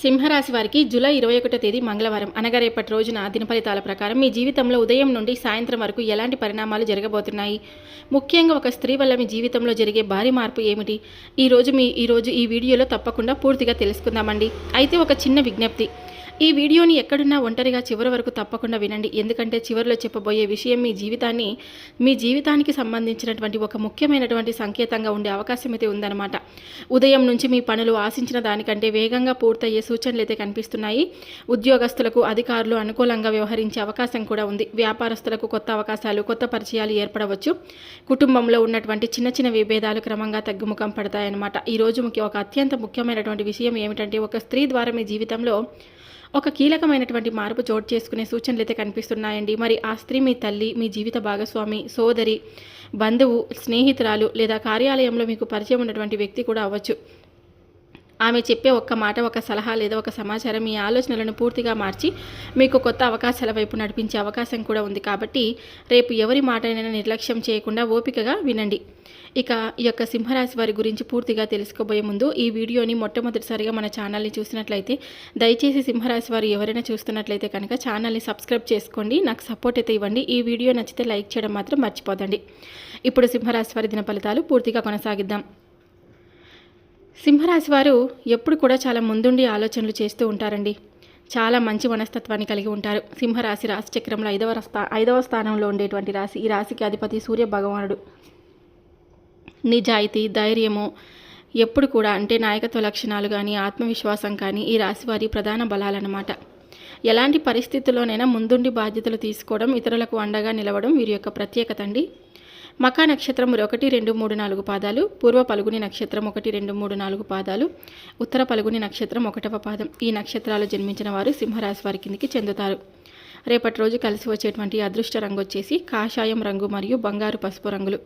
సింహరాశి వారికి జూలై 21వ తేదీ మంగళవారం అనగా రేపటి రోజున దినఫలితాల ప్రకారం మీ జీవితంలో ఉదయం నుండి సాయంత్రం వరకు ఎలాంటి పరిణామాలు జరగబోతున్నాయి, ముఖ్యంగా ఒక స్త్రీ వల్ల మీ జీవితంలో జరిగే భారీ మార్పు ఏమిటి, ఈరోజు ఈ వీడియోలో తప్పకుండా పూర్తిగా తెలుసుకుందామండి. అయితే ఒక చిన్న విజ్ఞప్తి, ఈ వీడియోని ఎక్కడున్నా ఒంటరిగా చివరి వరకు తప్పకుండా వినండి. ఎందుకంటే చివరిలో చెప్పబోయే విషయం మీ జీవితానికి సంబంధించినటువంటి ఒక ముఖ్యమైనటువంటి సంకేతంగా ఉండే అవకాశం అయితే ఉందన్నమాట. ఉదయం నుంచి మీ పనులు ఆశించిన దానికంటే వేగంగా పూర్తయ్యే సూచనలు అయితే కనిపిస్తున్నాయి. ఉద్యోగస్తులకు అధికారులు అనుకూలంగా వ్యవహరించే అవకాశం కూడా ఉంది. వ్యాపారస్తులకు కొత్త అవకాశాలు, కొత్త పరిచయాలు ఏర్పడవచ్చు. కుటుంబంలో ఉన్నటువంటి చిన్న చిన్న విభేదాలు క్రమంగా తగ్గుముఖం పడతాయన్నమాట. ఈరోజు ఒక అత్యంత ముఖ్యమైనటువంటి విషయం ఏమిటంటే, ఒక స్త్రీ ద్వారా మీ జీవితంలో ఒక కీలకమైనటువంటి మార్పు చోటు చేసుకునే సూచనలు అయితే కనిపిస్తున్నాయండి. మరి ఆ స్త్రీ మీ తల్లి, మీ జీవిత భాగస్వామి, సోదరి, బంధువు, స్నేహితురాలు లేదా కార్యాలయంలో మీకు పరిచయం ఉన్నటువంటి వ్యక్తి కూడా అవ్వచ్చు. ఆమె చెప్పే ఒక్క మాట, ఒక సలహా లేదా ఒక సమాచారం మీ ఆలోచనలను పూర్తిగా మార్చి మీకు కొత్త అవకాశాల వైపు నడిపించే అవకాశం కూడా ఉంది. కాబట్టి రేపు ఎవరి మాటనైనా నిర్లక్ష్యం చేయకుండా ఓపికగా వినండి. ఇక ఈ యొక్క సింహరాశి వారి గురించి పూర్తిగా తెలుసుకోబోయే ముందు ఈ వీడియోని మొట్టమొదటిసారిగా మన ఛానల్ని చూసినట్లయితే దయచేసి సింహరాశి వారు ఎవరైనా చూస్తున్నట్లయితే కనుక ఛానల్ని సబ్స్క్రైబ్ చేసుకోండి, నాకు సపోర్ట్ అయితే ఇవ్వండి. ఈ వీడియో నచ్చితే లైక్ చేయడం మాత్రం మర్చిపోదండి. ఇప్పుడు సింహరాశి వారి దిన ఫలితాలు పూర్తిగా కొనసాగిద్దాం. సింహరాశి వారు ఎప్పుడు కూడా చాలా ముందుండి ఆలోచనలు చేస్తూ ఉంటారండి. చాలా మంచి మనస్తత్వాన్ని కలిగి ఉంటారు. సింహరాశి రాశి చక్రంలో ఐదవ స్థానంలో ఉండేటువంటి రాశి. ఈ రాశికి అధిపతి సూర్య భగవానుడు. నిజాయితీ, ధైర్యము ఎప్పుడు కూడా అంటే నాయకత్వ లక్షణాలు కానీ, ఆత్మవిశ్వాసం కానీ ఈ రాశి వారి ప్రధాన బలాలన్నమాట. ఎలాంటి పరిస్థితుల్లోనైనా ముందుండి బాధ్యతలు తీసుకోవడం, ఇతరులకు అండగా నిలవడం వీరి యొక్క ప్రత్యేకత అండి. మఖా నక్షత్రం 1, 2, 3, 4 పాదాలు, పూర్వ పలుగుని నక్షత్రం 1, 2, 3, 4 పాదాలు, ఉత్తర పలుగుని నక్షత్రం 1వ పాదం. ఈ నక్షత్రాలు జన్మించిన వారు సింహరాశి వారి కిందికి చెందుతారు. రేపటి రోజు కలిసి వచ్చేటువంటి అదృష్ట రంగు వచ్చేసి కాషాయం రంగు మరియు బంగారు పసుపు రంగులు.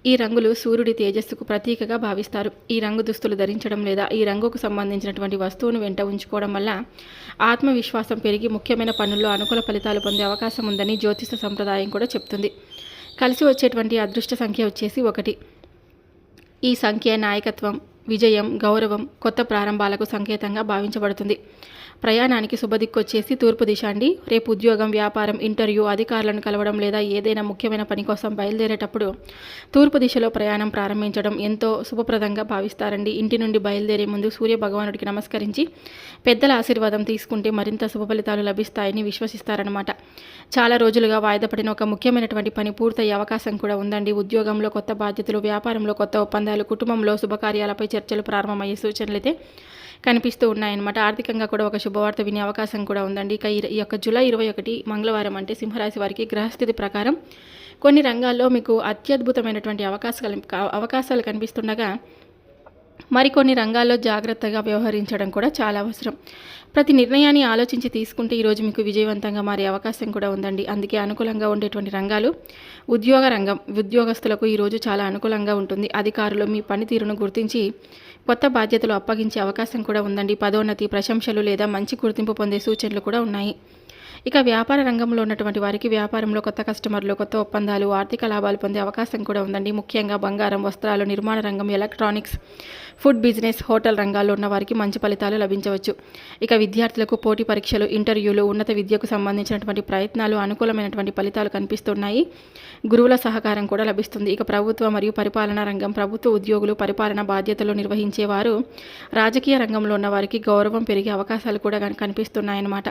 ఈ రంగులు సూర్యుడి తేజస్సుకు ప్రతీకగా భావిస్తారు. ఈ రంగు దుస్తులు ధరించడం లేదా ఈ రంగుకు సంబంధించినటువంటి వస్తువును వెంట ఉంచుకోవడం వల్ల ఆత్మవిశ్వాసం పెరిగి ముఖ్యమైన పనుల్లో అనుకూల ఫలితాలు పొందే అవకాశం ఉందని జ్యోతిష సంప్రదాయం కూడా చెప్తుంది. కలిసి వచ్చేటువంటి అదృష్ట సంఖ్య వచ్చేసి 1. ఈ సంఖ్య నాయకత్వం, విజయం, గౌరవం, కొత్త ప్రారంభాలకు సంకేతంగా భావించబడుతుంది. ప్రయాణానికి శుభదిక్కు వచ్చేసి తూర్పు దిశ అండి. రేపు ఉద్యోగం, వ్యాపారం, ఇంటర్వ్యూ, అధికారులను కలవడం లేదా ఏదైనా ముఖ్యమైన పని కోసం బయలుదేరేటప్పుడు తూర్పు దిశలో ప్రయాణం ప్రారంభించడం ఎంతో శుభప్రదంగా భావిస్తారండి. ఇంటి నుండి బయలుదేరే ముందు సూర్య భగవానుడికి నమస్కరించి పెద్దల ఆశీర్వాదం తీసుకుంటే మరింత శుభ ఫలితాలు లభిస్తాయని విశ్వసిస్తారనమాట. చాలా రోజులుగా వాయిదా పడిన ఒక ముఖ్యమైనటువంటి పని పూర్తయ్యే అవకాశం కూడా ఉందండి. ఉద్యోగంలో కొత్త బాధ్యతలు, వ్యాపారంలో కొత్త ఒప్పందాలు, కుటుంబంలో శుభకార్యాలపై చర్చలు ప్రారంభమయ్యే సూచనలు అయితే కనిపిస్తూ ఉన్నాయన్నమాట. ఆర్థికంగా కూడా ఒక శుభవార్త వినే అవకాశం కూడా ఉందండి. ఇక ఈ యొక్క జూలై 21 మంగళవారం అంటే సింహరాశి వారికి గ్రహస్థితి ప్రకారం కొన్ని రంగాల్లో మీకు అత్యద్భుతమైనటువంటి అవకాశాలు కనిపిస్తుండగా మరికొన్ని రంగాల్లో జాగ్రత్తగా వ్యవహరించడం కూడా చాలా అవసరం. ప్రతి నిర్ణయాన్ని ఆలోచించి తీసుకుంటే ఈరోజు మీకు విజయవంతంగా మారే అవకాశం కూడా ఉందండి. అందుకే అనుకూలంగా ఉండేటువంటి రంగాలు ఉద్యోగ రంగం. ఉద్యోగస్తులకు ఈరోజు చాలా అనుకూలంగా ఉంటుంది. అధికారులు మీ పనితీరును గుర్తించి కొత్త బాధ్యతలు అప్పగించే అవకాశం కూడా ఉందండి. పదోన్నతి, ప్రశంసలు లేదా మంచి గుర్తింపు పొందే సూచనలు కూడా ఉన్నాయి. ఇక వ్యాపార రంగంలో ఉన్నటువంటి వారికి వ్యాపారంలో కొత్త కస్టమర్లు, కొత్త ఒప్పందాలు, ఆర్థిక లాభాలు పొందే అవకాశం కూడా ఉందండి. ముఖ్యంగా బంగారం, వస్త్రాలు, నిర్మాణ రంగం, ఎలక్ట్రానిక్స్, ఫుడ్ బిజినెస్, హోటల్ రంగాల్లో ఉన్న వారికి మంచి ఫలితాలు లభించవచ్చు. ఇక విద్యార్థులకు పోటీ పరీక్షలు, ఇంటర్వ్యూలు, ఉన్నత విద్యకు సంబంధించినటువంటి ప్రయత్నాలు అనుకూలమైనటువంటి ఫలితాలు కనిపిస్తున్నాయి. గురువుల సహకారం కూడా లభిస్తుంది. ఇక ప్రభుత్వ మరియు పరిపాలనా రంగం, ప్రభుత్వ ఉద్యోగులు, పరిపాలన బాధ్యతలు నిర్వహించేవారు, రాజకీయ రంగంలో ఉన్న వారికి గౌరవం పెరిగే అవకాశాలు కూడా కనిపిస్తున్నాయన్నమాట.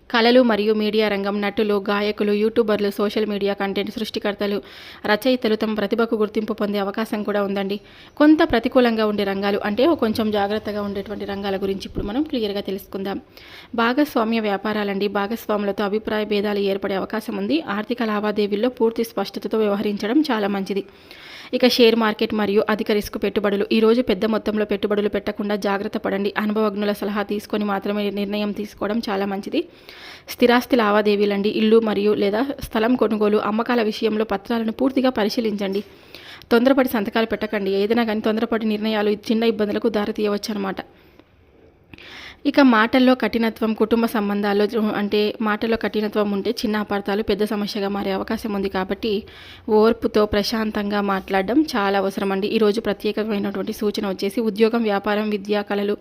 కళలు మరియు మీడియా రంగం, నటులు, గాయకులు, యూట్యూబర్లు, సోషల్ మీడియా కంటెంట్ సృష్టికర్తలు, రచయితలు తమ ప్రతిభకు గుర్తింపు పొందే అవకాశం కూడా ఉందండి. కొంత ప్రతికూలంగా ఉండే రంగాలు అంటే కొంచెం జాగ్రత్తగా ఉండేటువంటి రంగాల గురించి ఇప్పుడు మనం క్లియర్గా తెలుసుకుందాం. భాగస్వామ్య వ్యాపారాలండి. భాగస్వాములతో అభిప్రాయ భేదాలు ఏర్పడే అవకాశం ఉంది. ఆర్థిక లావాదేవీల్లో పూర్తి స్పష్టతతో వ్యవహరించడం చాలా మంచిది. ఇక షేర్ మార్కెట్ మరియు అధిక రిస్క్ పెట్టుబడులు. ఈరోజు పెద్ద మొత్తంలో పెట్టుబడులు పెట్టకుండా జాగ్రత్త పడండి. అనుభవజ్ఞుల సలహా తీసుకొని మాత్రమే నిర్ణయం తీసుకోవడం చాలా మంచిది. స్థిరాస్తి లావాదేవీలండి. ఇల్లు మరియు లేదా స్థలం కొనుగోలు, అమ్మకాల విషయంలో పత్రాలను పూర్తిగా పరిశీలించండి. తొందరపడి సంతకాలు పెట్టకండి. ఏదైనా కానీ తొందరపడి నిర్ణయాలు చిన్న ఇబ్బందులకు దారితీయవచ్చు అనమాట. ఇక మాటల్లో కఠినత్వం, కుటుంబ సంబంధాల్లో అంటే మాటల్లో కఠినత్వం ఉంటే చిన్న అపార్థాలు పెద్ద సమస్యగా మారే అవకాశం ఉంది. కాబట్టి ఓర్పుతో ప్రశాంతంగా మాట్లాడడం చాలా అవసరం అండి. ఈరోజు ప్రత్యేకమైనటువంటి సూచన వచ్చేసి ఉద్యోగం, వ్యాపారం, విద్యా, కళలు,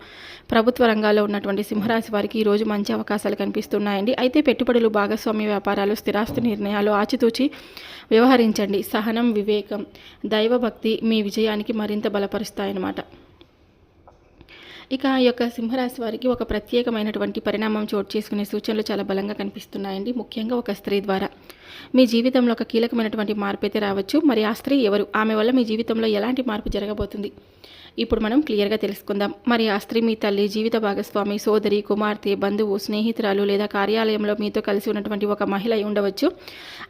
ప్రభుత్వ రంగాల్లో ఉన్నటువంటి సింహరాశి వారికి ఈరోజు మంచి అవకాశాలు కనిపిస్తున్నాయండి. అయితే పెట్టుబడులు, భాగస్వామ్య వ్యాపారాలు, స్థిరాస్తి నిర్ణయాలు ఆచితూచి వ్యవహరించండి. సహనం, వివేకం, దైవభక్తి మీ విజయానికి మరింత బలపరుస్తాయన్నమాట. ఇక ఈ యొక్క సింహరాశి వారికి ఒక ప్రత్యేకమైనటువంటి పరిణామం చోటు చేసుకునే సూచనలు చాలా బలంగా కనిపిస్తున్నాయండి. ముఖ్యంగా ఒక స్త్రీ ద్వారా మీ జీవితంలో ఒక కీలకమైనటువంటి మార్పు అయితే రావచ్చు. మరి ఆ స్త్రీ ఎవరు, ఆమె వల్ల మీ జీవితంలో ఎలాంటి మార్పు జరగబోతుంది, ఇప్పుడు మనం క్లియర్గా తెలుసుకుందాం. మరి ఆ స్త్రీ మీ తల్లి, జీవిత భాగస్వామి, సోదరి, కుమార్తె, బంధువు, స్నేహితురాలు లేదా కార్యాలయంలో మీతో కలిసి ఉన్నటువంటి ఒక మహిళ అయి ఉండవచ్చు.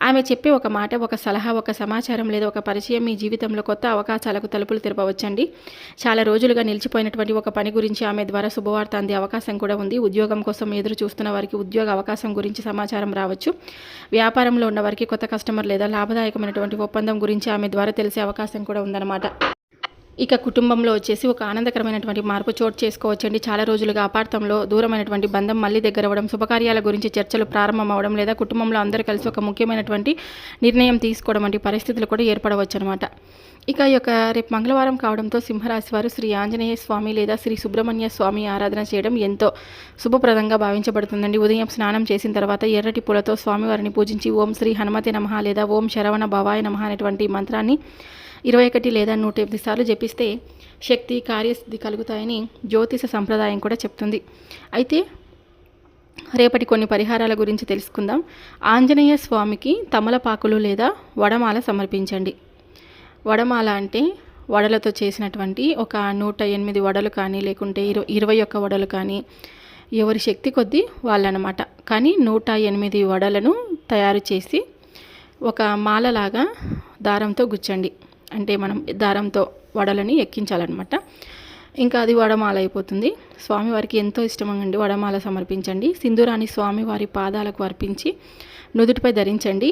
ఆమె చెప్పే ఒక మాట, ఒక సలహా, ఒక సమాచారం లేదా ఒక పరిచయం మీ జీవితంలో కొత్త అవకాశాలకు తలుపులు తెరపవచ్చండి. చాలా రోజులుగా నిలిచిపోయినటువంటి ఒక పని గురించి ఆమె ద్వారా శుభవార్త అందే అవకాశం కూడా ఉంది. ఉద్యోగం కోసం ఎదురు చూస్తున్న వారికి ఉద్యోగ అవకాశం గురించి సమాచారం రావచ్చు. వ్యాపారంలో ఉన్న వారికి కొత్త కస్టమర్ లేదా లాభదాయకమైనటువంటి ఒప్పందం గురించి ఆమె ద్వారా తెలిసే అవకాశం కూడా ఉందన్నమాట. ఇక కుటుంబంలో వచ్చేసి ఒక ఆనందకరమైనటువంటి మార్పు చోటు చేసుకోవచ్చండి. చాలా రోజులుగా అపార్థంలో దూరమైనటువంటి బంధం మళ్ళీ దగ్గర అవ్వడం, శుభకార్యాల గురించి చర్చలు ప్రారంభం అవ్వడం లేదా కుటుంబంలో అందరూ కలిసి ఒక ముఖ్యమైనటువంటి నిర్ణయం తీసుకోవడం వంటి పరిస్థితులు కూడా ఏర్పడవచ్చు అనమాట. ఇక ఈ యొక్క రేపు మంగళవారం కావడంతో సింహరాశి వారు శ్రీ ఆంజనేయ స్వామి లేదా శ్రీ సుబ్రహ్మణ్య స్వామి ఆరాధన చేయడం ఎంతో శుభప్రదంగా భావించబడుతుందండి. ఉదయం స్నానం చేసిన తర్వాత ఎర్రటి పూలతో స్వామివారిని పూజించి ఓం శ్రీ హనుమతే నమః లేదా ఓం శరవణ భవాయ నమః అనేటువంటి మంత్రాన్ని 21 లేదా 108 సార్లు జపిస్తే శక్తి, కార్యసిద్ధి కలుగుతాయని జ్యోతిష సంప్రదాయం కూడా చెప్తుంది. అయితే రేపటి కొన్ని పరిహారాల గురించి తెలుసుకుందాం. ఆంజనేయ స్వామికి తమలపాకులు లేదా వడమాల సమర్పించండి. వడమాల అంటే వడలతో చేసినటువంటి ఒక 108 వడలు కానీ లేకుంటే 21 వడలు కానీ, ఎవరి శక్తి కొద్దీ వాళ్ళనమాట. కానీ 108 వడలను తయారు చేసి ఒక మాలలాగా దారంతో గుచ్చండి. అంటే మనం దారంతో వడలని ఎక్కించాలన్నమాట. ఇంకా అది వడమాల అయిపోతుంది. స్వామివారికి ఎంతో ఇష్టమండి వడమాల సమర్పించండి. సింధూరాన్ని స్వామివారి పాదాలకు అర్పించి నుదుటిపై ధరించండి.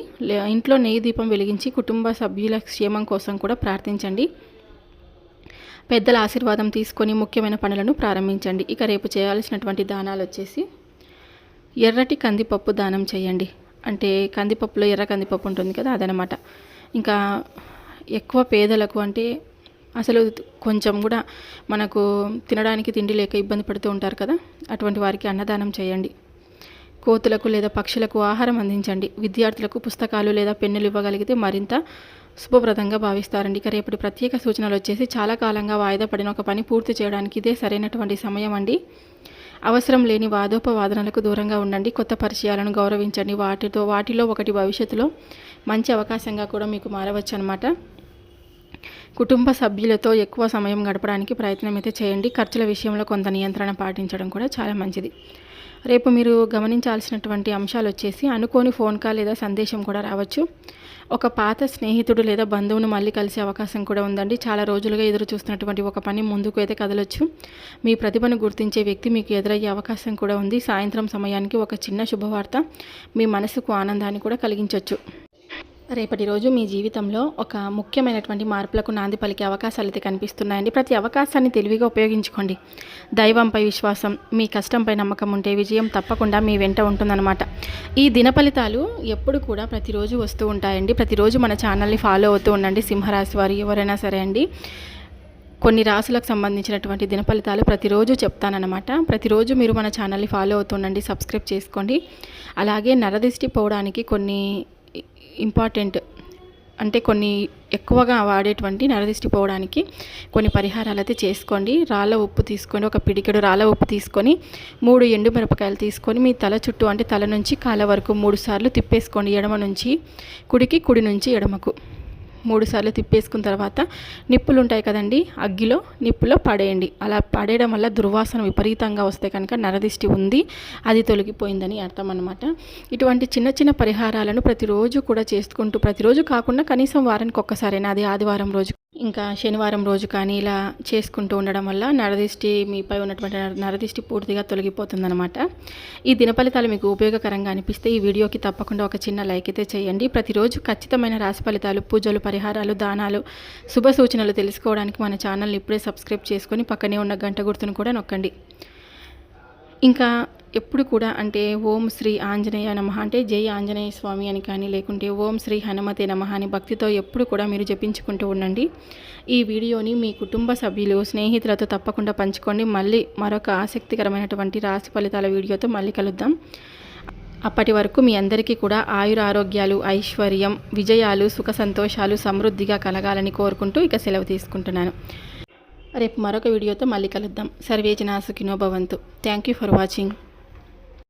ఇంట్లో నెయ్యి దీపం వెలిగించి కుటుంబ సభ్యుల క్షేమం కోసం కూడా ప్రార్థించండి. పెద్దల ఆశీర్వాదం తీసుకొని ముఖ్యమైన పనులను ప్రారంభించండి. ఇక రేపు చేయాల్సినటువంటి దానాలు వచ్చేసి ఎర్రటి కందిపప్పు దానం చేయండి. అంటే కందిపప్పులో ఎర్ర కందిపప్పు ఉంటుంది కదా, అదనమాట. ఇంకా ఎక్కువ పేదలకు, అంటే అసలు కొంచెం కూడా మనకు తినడానికి తిండి లేక ఇబ్బంది పడుతూ ఉంటారు కదా, అటువంటి వారికి అన్నదానం చేయండి. కోతులకు లేదా పక్షులకు ఆహారం అందించండి. విద్యార్థులకు పుస్తకాలు లేదా పెన్నులు ఇవ్వగలిగితే మరింత శుభప్రదంగా భావిస్తారండి. ఇక రేపటి ప్రత్యేక సూచనలు వచ్చేసి చాలా కాలంగా వాయిదా పడిన ఒక పని పూర్తి చేయడానికి ఇదే సరైనటువంటి సమయం అండి. అవసరం లేని వాదోపవాదనలకు దూరంగా ఉండండి. కొత్త పరిచయాలను గౌరవించండి. వాటిలో ఒకటి భవిష్యత్తులో మంచి అవకాశంగా కూడా మీకు మారవచ్చు అనమాట. కుటుంబ సభ్యులతో ఎక్కువ సమయం గడపడానికి ప్రయత్నం అయితే చేయండి. ఖర్చుల విషయంలో కొంత నియంత్రణ పాటించడం కూడా చాలా మంచిది. రేపు మీరు గమనించాల్సినటువంటి అంశాలు వచ్చేసి అనుకోని ఫోన్ కాల్ లేదా సందేశం కూడా రావచ్చు. ఒక పాత స్నేహితుడు లేదా బంధువును మళ్ళీ కలిసే అవకాశం కూడా ఉందండి. చాలా రోజులుగా ఎదురు చూస్తున్నటువంటి ఒక పని ముందుకు అయితే కదలొచ్చు. మీ ప్రతిభను గుర్తించే వ్యక్తి మీకు ఎదురయ్యే అవకాశం కూడా ఉంది. సాయంత్రం సమయానికి ఒక చిన్న శుభవార్త మీ మనసుకు ఆనందాన్ని కూడా కలిగించవచ్చు. రేపటి రోజు మీ జీవితంలో ఒక ముఖ్యమైనటువంటి మార్పులకు నాంది పలికే అవకాశాలు అయితే కనిపిస్తున్నాయండి. ప్రతి అవకాశాన్ని తెలివిగా ఉపయోగించుకోండి. దైవంపై విశ్వాసం, మీ కష్టంపై నమ్మకం ఉంటే విజయం తప్పకుండా మీ వెంట ఉంటుందన్నమాట. ఈ దిన ఫలితాలు ఎప్పుడు కూడా ప్రతిరోజు వస్తూ ఉంటాయండి. ప్రతిరోజు మన ఛానల్ని ఫాలో అవుతూ ఉండండి. సింహరాశి వారు ఎవరైనా సరే అండి, కొన్ని రాశులకు సంబంధించినటువంటి దిన ఫలితాలు ప్రతిరోజు చెప్తానన్నమాట. ప్రతిరోజు మీరు మన ఛానల్ని ఫాలో అవుతుండండి, సబ్స్క్రైబ్ చేసుకోండి. అలాగే నరదిష్టి పోవడానికి కొన్ని ఇంపార్టెంట్, అంటే కొన్ని ఎక్కువగా వాడేటువంటి నరదిష్టి పోవడానికి కొన్ని పరిహారాలు అయితే చేసుకోండి. రాళ్ళ ఉప్పు తీసుకొని, ఒక పిడికెడు రాళ్ళ ఉప్పు తీసుకొని 3 ఎండు మిరపకాయలు తీసుకొని మీ తల చుట్టూ, అంటే తల నుంచి కాళ్ళ వరకు 3 సార్లు తిప్పేసుకోండి. ఎడమ నుంచి కుడికి, కుడి నుంచి ఎడమకు 3 సార్లు తిప్పేసుకున్న తర్వాత నిప్పులు ఉంటాయి కదండి, అగ్గిలో నిప్పులో పడేయండి. అలా పడేయడం వల్ల దుర్వాసన విపరీతంగా వస్తే కనుక నరదిష్టి ఉంది, అది తొలగిపోయిందని అర్థం అన్నమాట. ఇటువంటి చిన్న చిన్న పరిహారాలను ప్రతిరోజు కూడా చేసుకుంటూ, ప్రతిరోజు కాకుండా కనీసం వారానికి ఒక్కసారైనా, అది ఆదివారం రోజు ఇంకా శనివారం రోజు కానీ ఇలా చేసుకుంటూ ఉండడం వల్ల నరదిష్టి, మీపై ఉన్నటువంటి నరదిష్టి పూర్తిగా తొలగిపోతుందన్నమాట. ఈ దిన ఫలితాలు మీకు ఉపయోగకరంగా అనిపిస్తే ఈ వీడియోకి తప్పకుండా ఒక చిన్న లైక్ అయితే చేయండి. ప్రతిరోజు ఖచ్చితమైన రాశి ఫలితాలు, పూజలు, పరిహారాలు, దానాలు, శుభ సూచనలు తెలుసుకోవడానికి మన ఛానల్ని ఇప్పుడే సబ్స్క్రైబ్ చేసుకొని పక్కనే ఉన్న గంట గుర్తును కూడా నొక్కండి. ఇంకా ఎప్పుడు కూడా అంటే ఓం శ్రీ ఆంజనేయ నమః అంటే జై ఆంజనేయ స్వామి అని కానీ, లేకుంటే ఓం శ్రీ హనుమతే నమః అని భక్తితో ఎప్పుడు కూడా మీరు జపించుకుంటూ ఉండండి. ఈ వీడియోని మీ కుటుంబ సభ్యులు, స్నేహితులతో తప్పకుండా పంచుకోండి. మళ్ళీ మరొక ఆసక్తికరమైనటువంటి రాశి ఫలితాల వీడియోతో మళ్ళీ కలుద్దాం. అప్పటి వరకు మీ అందరికీ కూడా ఆయురారోగ్యాలు, ఐశ్వర్యం, విజయాలు, సుఖ సంతోషాలు సమృద్ధిగా కలగాలని కోరుకుంటూ ఇక సెలవు తీసుకుంటున్నాను. రేపు మరొక వీడియోతో మళ్ళీ కలుద్దాం. సర్వే జనా సుఖినో భవంతు. Thank you for watching.